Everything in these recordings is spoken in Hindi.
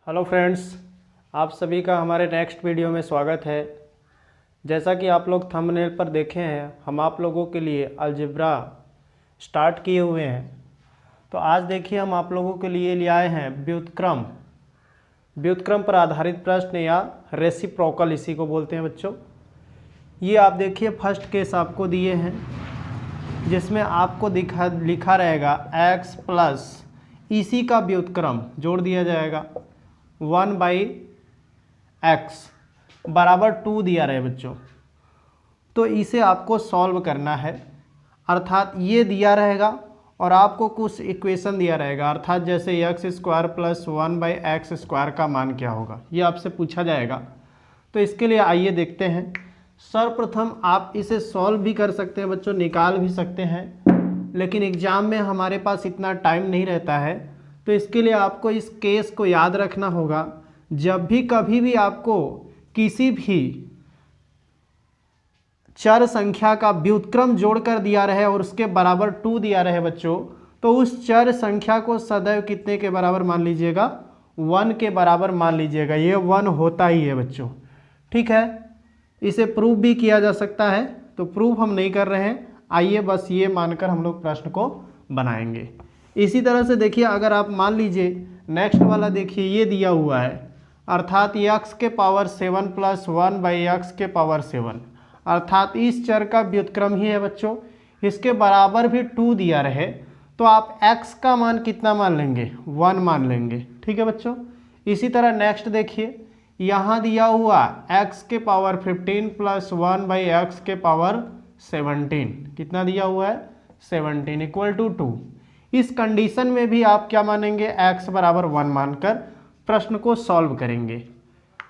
हेलो फ्रेंड्स, आप सभी का हमारे नेक्स्ट वीडियो में स्वागत है। जैसा कि आप लोग थंबनेल पर देखे हैं, हम आप लोगों के लिए अलजेब्रा स्टार्ट किए हुए हैं। तो आज देखिए हम आप लोगों के लिए ले आए हैं व्युत्क्रम पर आधारित प्रश्न या रेसिप्रोकल, इसी को बोलते हैं बच्चों। ये आप देखिए फर्स्ट केस आपको दिए हैं जिसमें आपको लिखा रहेगा x प्लस इसी का व्युत्क्रम जोड़ दिया जाएगा 1/x बराबर 2 दिया रहे बच्चों। तो इसे आपको सॉल्व करना है, अर्थात ये दिया रहेगा और आपको कुछ इक्वेशन दिया रहेगा, अर्थात जैसे x² प्लस 1/x² का मान क्या होगा, ये आपसे पूछा जाएगा। तो इसके लिए आइए देखते हैं। सर्वप्रथम आप इसे सॉल्व भी कर सकते हैं बच्चों, निकाल भी सकते हैं, लेकिन एग्जाम में हमारे पास इतना टाइम नहीं रहता है। तो इसके लिए आपको इस केस को याद रखना होगा। जब भी कभी भी आपको किसी भी चर संख्या का व्युत्क्रम जोड़कर दिया रहे और उसके बराबर 2 दिया रहे बच्चों, तो उस चर संख्या को सदैव कितने के बराबर मान लीजिएगा, 1 के बराबर मान लीजिएगा। ये 1 होता ही है बच्चों, ठीक है। इसे प्रूव भी किया जा सकता है, तो प्रूव हम नहीं कर रहे हैं। आइए बस ये मानकर हम लोग प्रश्न को बनाएंगे। इसी तरह से देखिए, अगर आप मान लीजिए नेक्स्ट वाला देखिए, ये दिया हुआ है, अर्थात x के पावर 7 प्लस 1/x के पावर 7, अर्थात इस चर का व्युत्क्रम ही है बच्चों। इसके बराबर भी 2 दिया रहे तो आप x का मान कितना मान लेंगे, 1 मान लेंगे, ठीक है बच्चों। इसी तरह नेक्स्ट देखिए, यहाँ दिया हुआ x के पावर 15 प्लस 1/x के पावर 17, कितना दिया हुआ है, 17 इक्वल टू 2। इस कंडीशन में भी आप क्या मानेंगे, x बराबर 1 मानकर प्रश्न को सॉल्व करेंगे।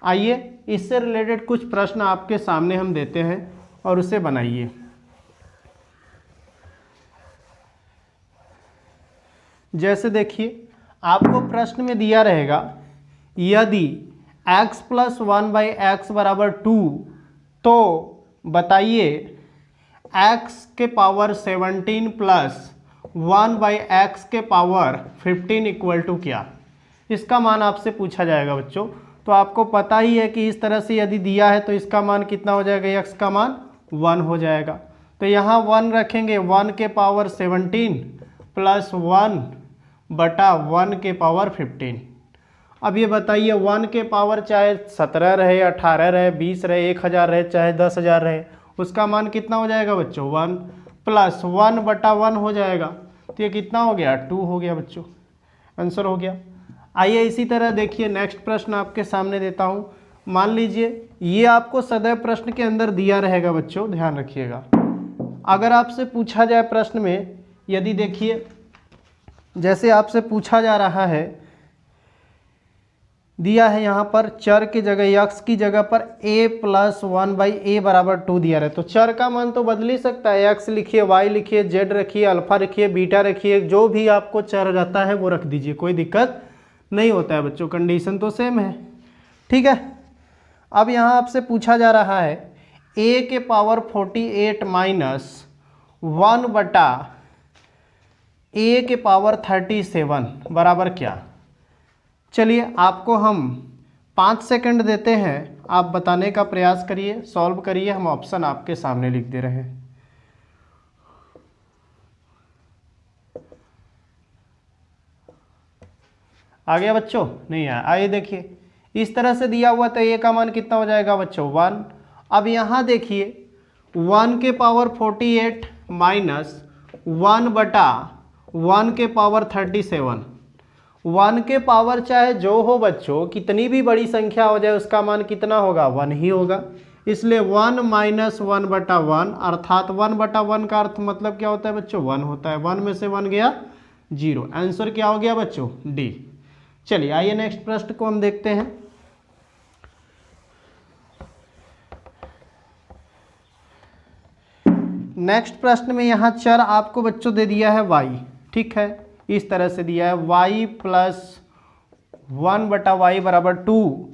आइए इससे रिलेटेड कुछ प्रश्न आपके सामने हम देते हैं और उसे बनाइए। जैसे देखिए, आपको प्रश्न में दिया रहेगा यदि x प्लस 1/x बराबर 2, तो बताइए x के पावर 17 प्लस 1/x के पावर 15 इक्वल टू क्या। इसका मान आपसे पूछा जाएगा बच्चों। तो आपको पता ही है कि इस तरह से यदि दिया है तो इसका मान कितना हो जाएगा, x का मान 1 हो जाएगा। तो यहाँ 1 रखेंगे, 1 के पावर 17 प्लस 1/1 के पावर 15। अब ये बताइए 1 के पावर चाहे 17 रहे, 18 रहे, 20 रहे, 1000 रहे, चाहे 10,000 रहे, उसका मान कितना हो जाएगा बच्चों, 1 प्लस 1/1 हो जाएगा। तो ये कितना हो गया, 2 हो गया बच्चों, आंसर हो गया। आइए इसी तरह देखिए, नेक्स्ट प्रश्न आपके सामने देता हूँ। मान लीजिए ये आपको सदैव प्रश्न के अंदर दिया रहेगा बच्चों, ध्यान रखिएगा। अगर आपसे पूछा जाए प्रश्न में, यदि देखिए जैसे आपसे पूछा जा रहा है, दिया है यहाँ पर चर की जगह x की जगह पर a प्लस 1/a बराबर 2 दिया रहे, तो चर का मान तो बदल ही सकता है। x लिखिए, y लिखिए, z रखिए, अल्फा रखिए, बीटा रखिए, जो भी आपको चर रहता है वो रख दीजिए, कोई दिक्कत नहीं होता है बच्चों, कंडीशन तो सेम है, ठीक है। अब यहाँ आपसे पूछा जा रहा है a के पावर 48 माइनस 1/a के पावर 37 बराबर क्या। चलिए आपको हम 5 सेकंड देते हैं, आप बताने का प्रयास करिए, सॉल्व करिए। हम ऑप्शन आपके सामने लिख दे रहे हैं। आ गया बच्चों, नहीं आया। आइए देखिए, इस तरह से दिया हुआ तो a का मान कितना हो जाएगा बच्चों, 1। अब यहाँ देखिए 1 के पावर 48 माइनस 1/1 के पावर 37, 1 के पावर चाहे जो हो बच्चों, कितनी भी बड़ी संख्या हो जाए उसका मान कितना होगा, 1 ही होगा। इसलिए 1 माइनस 1/1, अर्थात 1/1 का अर्थ मतलब क्या होता है बच्चों, 1 होता है। 1 में से 1 गया 0, आंसर क्या हो गया बच्चों, डी। चलिए आइए नेक्स्ट प्रश्न को हम देखते हैं। नेक्स्ट प्रश्न में यहाँ चर आपको बच्चों दे दिया है y, ठीक है। इस तरह से दिया है y प्लस 1/y बराबर 2,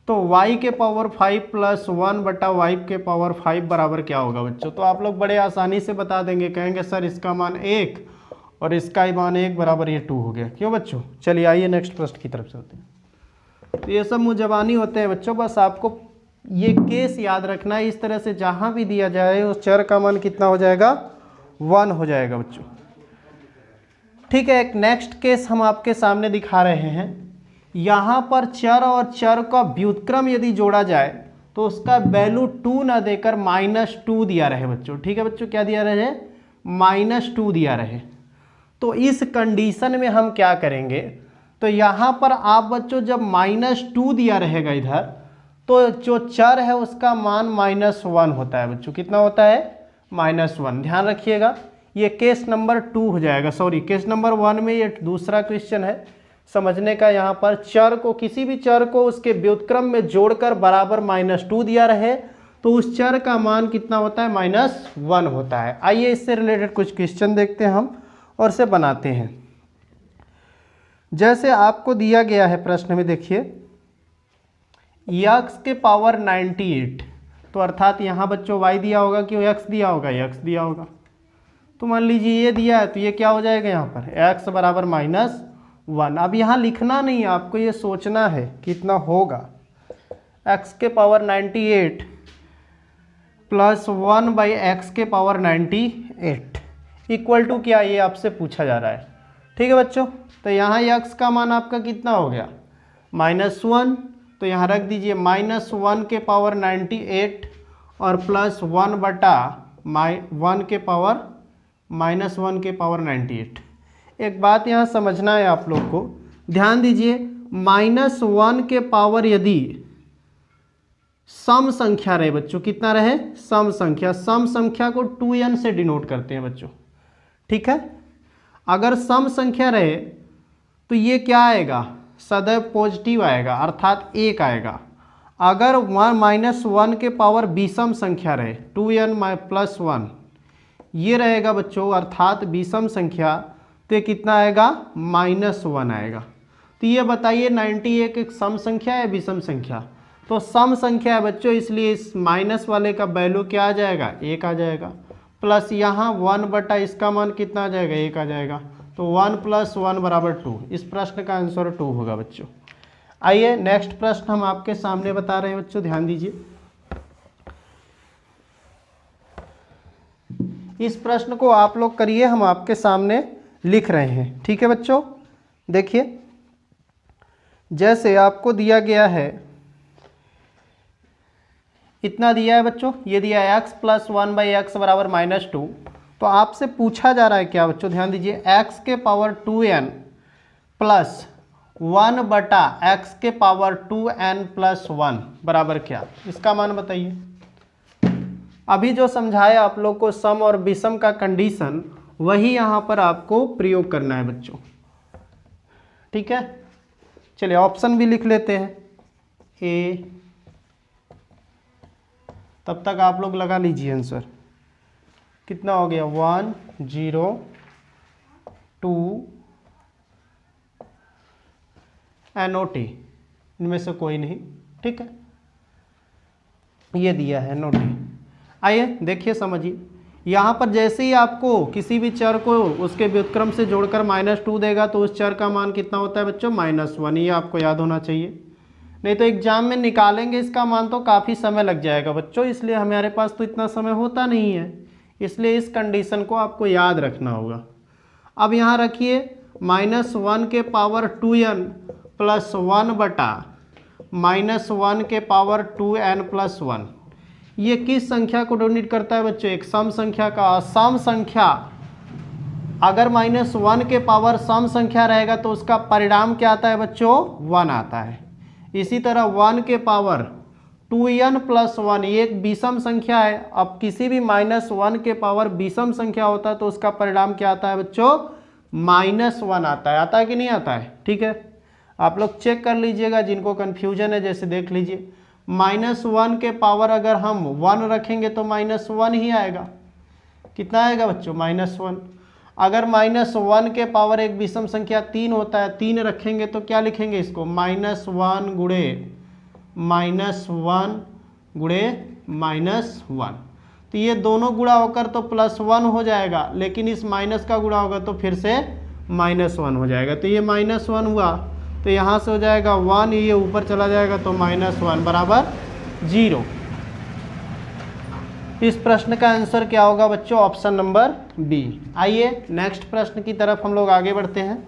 तो y के पावर 5 प्लस 1/y के पावर 5 बराबर क्या होगा बच्चों। तो आप लोग बड़े आसानी से बता देंगे, कहेंगे सर इसका मान 1 और इसका मान 1 बराबर ये 2 हो गया। क्यों बच्चों। चलिए आइए नेक्स्ट प्रश्न की तरफ चलते हैं। तो ये सब मुंजबानी होते हैं बच्चों, बस आपको ये केस याद रखना है। इस तरह से जहाँ भी दिया जाए उस चर का मान कितना हो जाएगा, 1 हो जाएगा बच्चों। ठीक है, एक नेक्स्ट केस हम आपके सामने दिखा रहे हैं। यहाँ पर चर और चर का व्युत्क्रम यदि जोड़ा जाए तो उसका वैल्यू 2 ना देकर -2 दिया रहे बच्चों। ठीक है बच्चों, क्या दिया रहे, -2 दिया रहे। तो इस कंडीशन में हम क्या करेंगे, तो यहाँ पर आप बच्चों जब -2 दिया रहेगा इधर, तो जो चर है उसका मान -1 होता है बच्चों। कितना होता है, -1। ध्यान रखिएगा, ये केस नंबर 2 हो जाएगा, सॉरी केस नंबर 1 में ये दूसरा क्वेश्चन है समझने का। यहाँ पर चर को, किसी भी चर को उसके व्युत्क्रम में जोड़कर बराबर -2 दिया रहे तो उस चर का मान कितना होता है, -1 होता है। आइए इससे रिलेटेड कुछ क्वेश्चन देखते हैं हम और इसे बनाते हैं। जैसे आपको दिया गया है प्रश्न में, देखिए x के पावर 98, तो अर्थात यहाँ बच्चों y दिया होगा कि x दिया होगा, x दिया होगा। तो मान लीजिए ये दिया है, तो ये क्या हो जाएगा यहाँ पर x बराबर -1। अब यहाँ लिखना नहीं है, आपको ये सोचना है कितना होगा। x के पावर 98 प्लस 1/x के पावर 98 इक्वल टू क्या, ये आपसे पूछा जा रहा है। ठीक है बच्चों, तो यहाँ x का मान आपका कितना हो गया, -1। तो यहाँ रख दीजिए -1 के पावर 98 और प्लस 1/1 के पावर -1 के पावर 98। एक बात यहाँ समझना है आप लोग को, ध्यान दीजिए, -1 के पावर यदि सम संख्या रहे बच्चों, कितना रहे, सम संख्या, सम संख्या को 2n से डिनोट करते हैं बच्चों। ठीक है, अगर सम संख्या रहे तो ये क्या आएगा, सदैव पॉजिटिव आएगा, अर्थात 1 आएगा। अगर -1 के पावर विषम संख्या रहे, 2n + 1 ये रहेगा बच्चों, अर्थात विषम संख्या, तो कितना आएगा, -1 आएगा। तो ये बताइए 98 एक सम संख्या है विषम संख्या, तो सम संख्या है बच्चों, इसलिए इस माइनस वाले का वैल्यू क्या आ जाएगा, 1 आ जाएगा। प्लस यहाँ 1/, इसका मान कितना आ जाएगा, 1 आ जाएगा। तो 1 + 1 = 2। इस प्रश्न का आंसर 2 होगा बच्चों। आइए नेक्स्ट प्रश्न हम आपके सामने बता रहे हैं बच्चों, ध्यान दीजिए। इस प्रश्न को आप लोग करिए, हम आपके सामने लिख रहे हैं। ठीक है बच्चों, देखिए जैसे आपको दिया गया है, इतना दिया है बच्चों, ये दिया है x + 1/x बराबर -2। तो आपसे पूछा जा रहा है क्या बच्चों, ध्यान दीजिए, x के पावर 2n प्लस 1/x के पावर 2n + 1 बराबर क्या, इसका मान बताइए। अभी जो समझाया आप लोग को सम और विषम का कंडीशन, वही यहाँ पर आपको प्रयोग करना है बच्चों। ठीक है, चलिए ऑप्शन भी लिख लेते हैं, ए, तब तक आप लोग लगा लीजिए आंसर। कितना हो गया, 1 0 2 NOT, इनमें से कोई नहीं। ठीक है, ये दिया है NOT। आइए देखिए समझिए, यहाँ पर जैसे ही आपको किसी भी चर को उसके व्युत्क्रम से जोड़कर -2 देगा तो उस चर का मान कितना होता है बच्चों, -1। ये आपको याद होना चाहिए, नहीं तो एग्जाम में निकालेंगे इसका मान तो काफ़ी समय लग जाएगा बच्चों, इसलिए हमारे पास तो इतना समय होता नहीं है, इसलिए इस कंडीशन को आपको याद रखना होगा। अब यहाँ रखिए -1 के पावर 2n प्लस 1/-1 के पावर 2n + 1, ये किस संख्या को डिनोट करता है बच्चों, एक सम संख्या का। सम संख्या अगर -1 के पावर सम संख्या रहेगा तो उसका परिणाम क्या आता है बच्चों, 1 आता है। इसी तरह 1 के पावर 2n + 1 ये एक विषम संख्या है। अब किसी भी -1 के पावर विषम संख्या होता है तो उसका परिणाम क्या आता है बच्चों, -1 आता है। आता है कि नहीं आता है, ठीक है, आप लोग चेक कर लीजिएगा, जिनको कन्फ्यूजन है जैसे देख लीजिए, -1 के पावर अगर हम 1 रखेंगे तो -1 ही आएगा। कितना आएगा बच्चों, -1। अगर -1 के पावर एक विषम संख्या 3 होता है, 3 रखेंगे तो क्या लिखेंगे इसको, -1 गुणे -1 तो ये दोनों गुणा होकर तो +1 हो जाएगा, लेकिन इस माइनस का गुणा होगा तो फिर से -1 हो जाएगा। तो ये -1 हुआ, तो यहाँ से हो जाएगा 1, ये ऊपर चला जाएगा तो -1 बराबर 0। इस प्रश्न का आंसर क्या होगा बच्चों? Option number B. आइए नेक्स्ट प्रश्न की तरफ हम लोग आगे बढ़ते हैं।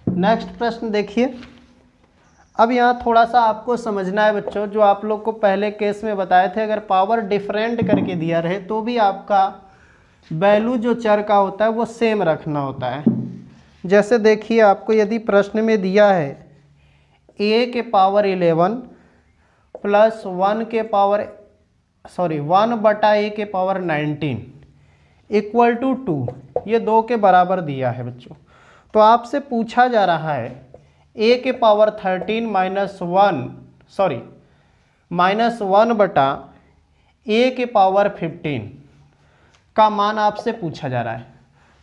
नेक्स्ट प्रश्न देखिए। अब यहाँ थोड़ा सा आपको समझना है बच्चों, जो आप लोग को पहले केस में बताए थे, अगर पावर डिफरेंट करके दिया रहे तो भी आपका वैल्यू जो चर का होता है वो सेम रखना होता है। जैसे देखिए, आपको यदि प्रश्न में दिया है a के पावर 11 प्लस 1 बटा a के पावर 19 इक्वल टू 2, ये 2 के बराबर दिया है बच्चों। तो आपसे पूछा जा रहा है a के पावर 13 माइनस 1 बटा a के पावर 15 का मान आपसे पूछा जा रहा है।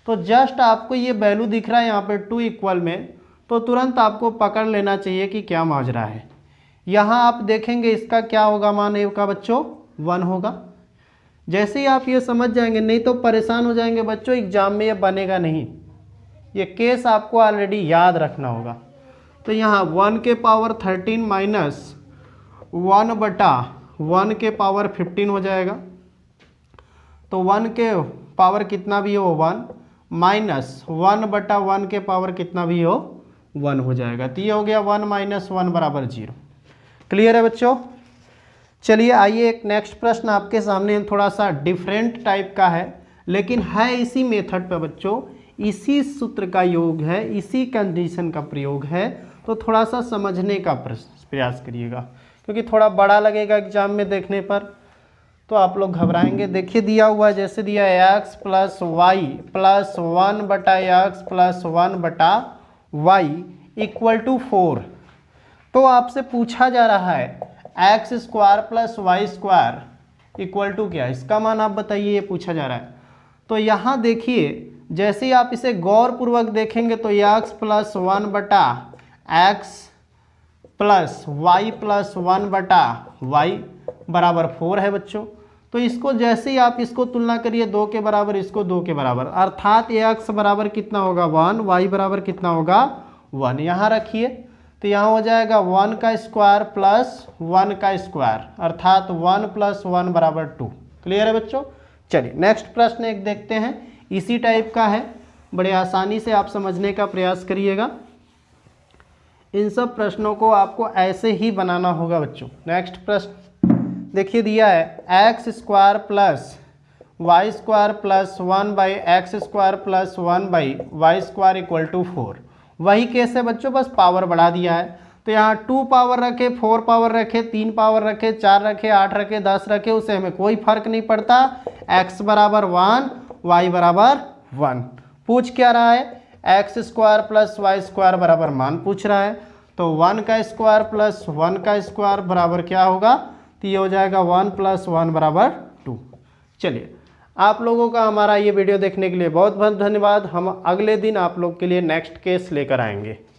तो जस्ट आपको ये वैल्यू दिख रहा है यहाँ पे 2 इक्वल में, तो तुरंत आपको पकड़ लेना चाहिए कि क्या माजरा है। यहाँ आप देखेंगे इसका क्या होगा, मान ए का बच्चों 1 होगा। जैसे ही आप ये समझ जाएंगे, नहीं तो परेशान हो जाएंगे बच्चों, एग्जाम में ये बनेगा नहीं। ये केस आपको ऑलरेडी याद रखना होगा। तो यहाँ 1 के पावर 13 माइनस 1 बटा 1 के पावर 15 हो जाएगा। तो 1 के पावर कितना भी हो 1 माइनस 1 बटा 1 के पावर कितना भी हो 1 हो जाएगा। तो ये हो गया 1 माइनस 1 बराबर 0। क्लियर है बच्चों? चलिए आइए एक नेक्स्ट प्रश्न आपके सामने थोड़ा सा डिफरेंट टाइप का है, लेकिन है इसी मेथड पे बच्चों, इसी सूत्र का योग है, इसी कंडीशन का प्रयोग है। तो थोड़ा सा समझने का प्रयास करिएगा, क्योंकि थोड़ा बड़ा लगेगा एग्जाम में देखने पर, तो आप लोग घबराएंगे। देखिए दिया हुआ है, जैसे दिया है x प्लस वाई प्लस 1 बटा x प्लस 1 बटा वाई इक्वल टू 4। तो आपसे पूछा जा रहा है x square plus y square equal to क्या है, इसका मान आप बताइए, ये पूछा जा रहा है। तो यहाँ देखिए, जैसे ही आप इसे गौर पूर्वक देखेंगे तो x प्लस 1 बटा x प्लस वाई प्लस 1 बटा वाई बराबर 4 है बच्चों। तो इसको जैसे ही आप इसको तुलना करिए 2 के बराबर, इसको 2 के बराबर, अर्थात x बराबर कितना होगा 1, y बराबर कितना होगा 1। यहाँ रखिए, तो यहाँ हो जाएगा 1 का स्क्वायर प्लस 1 का स्क्वायर, अर्थात 1 प्लस 1 बराबर 2। क्लियर है बच्चों? चलिए नेक्स्ट प्रश्न एक देखते हैं, इसी टाइप का है, बड़े आसानी से आप समझने का प्रयास करिएगा। इन सब प्रश्नों को आपको ऐसे ही बनाना होगा बच्चों। नेक्स्ट प्रश्न देखिए, दिया है x square plus y square plus 1 by x square plus 1 by y square equal to 4। वही केस है बच्चों, बस पावर बढ़ा दिया है। तो यहाँ 2 पावर रखे, 4 पावर रखे, 3 पावर रखे, 4 रखे, 8 रखे, 10 रखे, उससे हमें कोई फर्क नहीं पड़ता। x बराबर 1, y बराबर 1। पूछ क्या रहा है? X square plus y square बराबर मान पूछ रहा है। तो 1 का स्क्वायर प्लस 1 का स्क्वायर बराबर क्या होगा? तो ये हो जाएगा 1 प्लस 1 बराबर 2। चलिए, आप लोगों का हमारा ये वीडियो देखने के लिए बहुत बहुत धन्यवाद। हम अगले दिन आप लोग के लिए नेक्स्ट केस लेकर आएंगे।